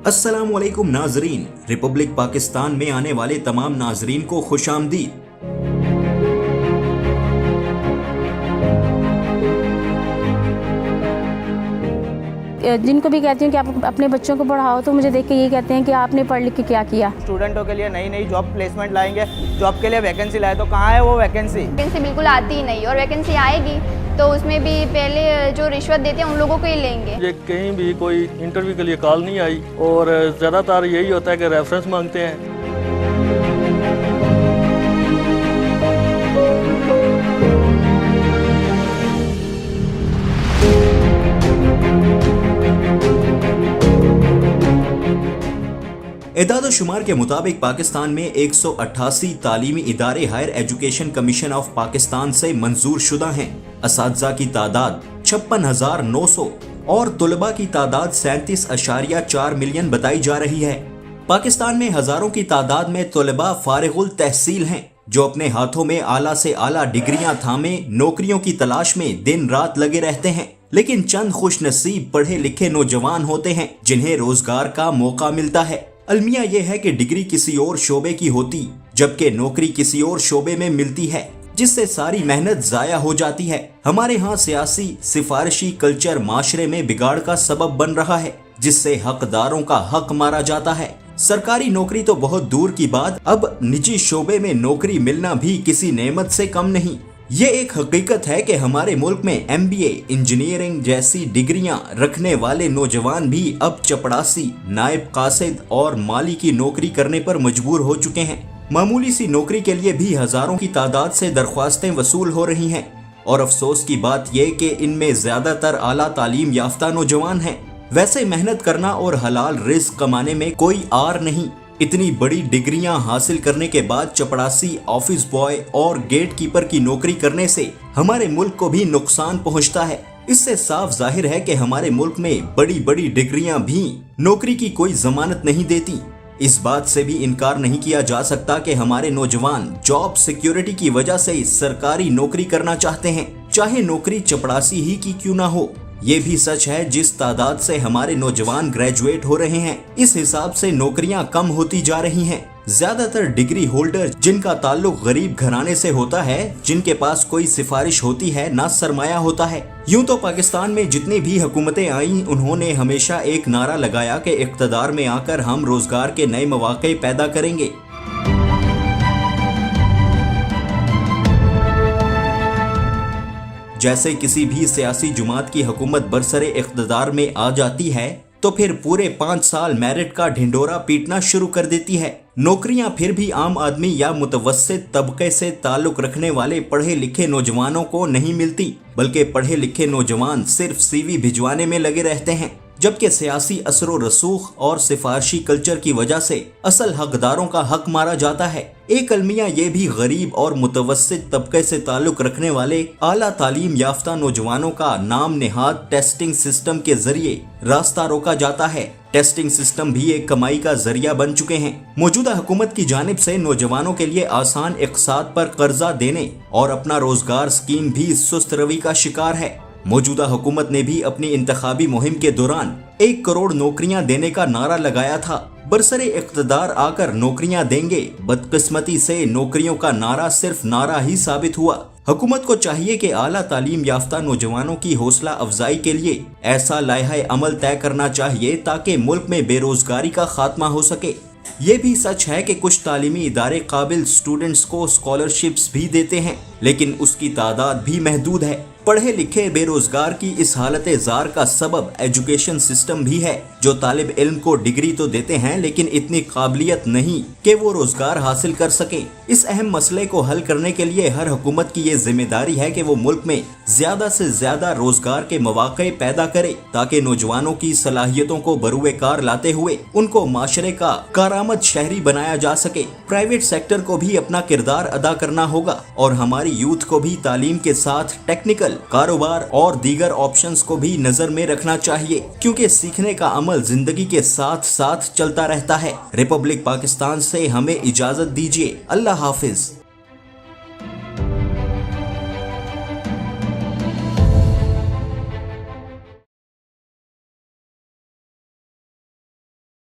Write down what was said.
अस्सलामुअलैकुम नाजरीन, रिपब्लिक पाकिस्तान में आने वाले तमाम नाजरीन को खुश आमदीद। जिनको भी कहती हूँ कि आप अपने बच्चों को पढ़ाओ तो मुझे देख के ये कहते हैं कि आपने पढ़ लिख के क्या किया। स्टूडेंटों के लिए नई नई जॉब प्लेसमेंट लाएंगे, जॉब के लिए वैकेंसी लाए तो कहाँ है वो वैकेंसी बिल्कुल आती ही नहीं, और वैकेंसी आएगी तो उसमें भी पहले जो रिश्वत देते हैं उन लोगों को ही लेंगे। ये कहीं भी कोई इंटरव्यू के लिए कॉल नहीं आई और ज़्यादातर यही होता है कि रेफरेंस मांगते हैं। एदाद शुमार के मुताबिक पाकिस्तान में 188 तालीमी इदारे higher education commission of Pakistan से मंजूर शुदा हैं। असातिज़ा की तादाद 56,900 और तुलबा की तादाद 37.4 मिलियन बताई जा रही है। पाकिस्तान में हजारों की तादाद में तुलबा फारिगुल तहसील हैं, जो अपने हाथों में आला से आला डिग्रियां थामे नौकरियों की तलाश में दिन रात लगे रहते हैं। लेकिन चंद खुश नसीब पढ़े लिखे नौजवान होते हैं जिन्हें रोजगार का मौका मिलता है। अलमिया ये है कि डिग्री किसी और शोबे की होती जबकि नौकरी किसी और शोबे में मिलती है, जिससे सारी मेहनत जाया हो जाती है। हमारे यहाँ सियासी सिफारिशी कल्चर माशरे में बिगाड़ का सबब बन रहा है, जिससे हकदारों का हक मारा जाता है। सरकारी नौकरी तो बहुत दूर की बात, अब निजी शोबे में नौकरी मिलना भी किसी नेमत से कम नहीं। ये एक हकीकत है कि हमारे मुल्क में MBA, इंजीनियरिंग जैसी डिग्रियां रखने वाले नौजवान भी अब चपड़ासी, नायब कासिद और माली की नौकरी करने पर मजबूर हो चुके हैं। मामूली सी नौकरी के लिए भी हजारों की तादाद से दरख्वास्तें वसूल हो रही हैं और अफसोस की बात यह कि इनमें ज्यादातर आला तालीम याफ्ता नौजवान हैं। वैसे मेहनत करना और हलाल रिज़्क कमाने में कोई आर नहीं। इतनी बड़ी डिग्रियां हासिल करने के बाद चपड़ासी, ऑफिस बॉय और गेट कीपर की नौकरी करने से हमारे मुल्क को भी नुकसान पहुंचता है। इससे साफ जाहिर है कि हमारे मुल्क में बड़ी बड़ी डिग्रियां भी नौकरी की कोई जमानत नहीं देती। इस बात से भी इनकार नहीं किया जा सकता कि हमारे नौजवान जॉब सिक्योरिटी की वजह से सरकारी नौकरी करना चाहते हैं, चाहे नौकरी चपड़ासी ही की क्यों ना हो। ये भी सच है जिस तादाद से हमारे नौजवान ग्रेजुएट हो रहे हैं, इस हिसाब से नौकरियां कम होती जा रही हैं। ज्यादातर डिग्री होल्डर जिनका ताल्लुक गरीब घराने से होता है, जिनके पास कोई सिफारिश होती है ना सरमाया होता है। यूं तो पाकिस्तान में जितनी भी हुकूमतें आईं, उन्होंने हमेशा एक नारा लगाया कि इक़्तिदार में आकर हम रोजगार के नए मौके पैदा करेंगे। जैसे किसी भी सियासी जुमात की हुकूमत बरसरे इक़्तिदार में आ जाती है तो फिर पूरे 5 साल मेरिट का ढिंडोरा पीटना शुरू कर देती है। नौकरियां फिर भी आम आदमी या मुतवस्सित तबके से ताल्लुक रखने वाले पढ़े लिखे नौजवानों को नहीं मिलती, बल्कि पढ़े लिखे नौजवान सिर्फ CV भिजवाने में लगे रहते हैं। जबकि सियासी असरो रसूख और सिफारशी कल्चर की वजह से असल हकदारों का हक मारा जाता है। एक अलमिया ये भी गरीब और मुतवस्सित तबके से ताल्लुक रखने वाले आला तालीम याफ्ता नौजवानों का नाम नेहाद टेस्टिंग सिस्टम के जरिए रास्ता रोका जाता है। टेस्टिंग सिस्टम भी एक कमाई का जरिया बन चुके हैं। मौजूदा हुकूमत की जानिब से नौजवानों के लिए आसान इक़्तिसाद पर कर्जा देने और अपना रोजगार स्कीम भी सुस्त रवि का शिकार है। मौजूदा हुकूमत ने भी अपनी इंतखाबी मुहिम के दौरान 1 करोड़ नौकरियां देने का नारा लगाया था। बरसरे इक़्तिदार आकर नौकरियां देंगे, बदकिस्मती से नौकरियों का नारा सिर्फ नारा ही साबित हुआ। हुकूमत को चाहिए कि आला तालीम याफ्ता नौजवानों की हौसला अफजाई के लिए ऐसा लायहा अमल तय करना चाहिए ताकि मुल्क में बेरोजगारी का खात्मा हो सके। ये भी सच है कि कुछ तालीमी इदारे काबिल स्टूडेंट्स को स्कॉलरशिप्स भी देते हैं, लेकिन उसकी तादाद भी महदूद है। पढ़े लिखे बेरोजगार की इस हालत जार का सबब एजुकेशन सिस्टम भी है, जो तालिब इल्म को डिग्री तो देते हैं लेकिन इतनी काबिलियत नहीं कि वो रोजगार हासिल कर सके। इस अहम मसले को हल करने के लिए हर हुकूमत की ये जिम्मेदारी है कि वो मुल्क में ज्यादा से ज्यादा रोजगार के मौके पैदा करे, ताकि नौजवानों की सलाहियतों को बरूए कार लाते हुए उनको माशरे का कारआमद शहरी बनाया जा सके। प्राइवेट सेक्टर को भी अपना किरदार अदा करना होगा और हमारी यूथ को भी तालीम के साथ टेक्निकल, कारोबार और दीगर ऑप्शंस को भी नजर में रखना चाहिए, क्योंकि सीखने का अमल عمل زندگی کے ساتھ ساتھ چلتا رہتا ہے۔ ریپبلک پاکستان سے ہمیں اجازت دیجیے۔ اللہ حافظ۔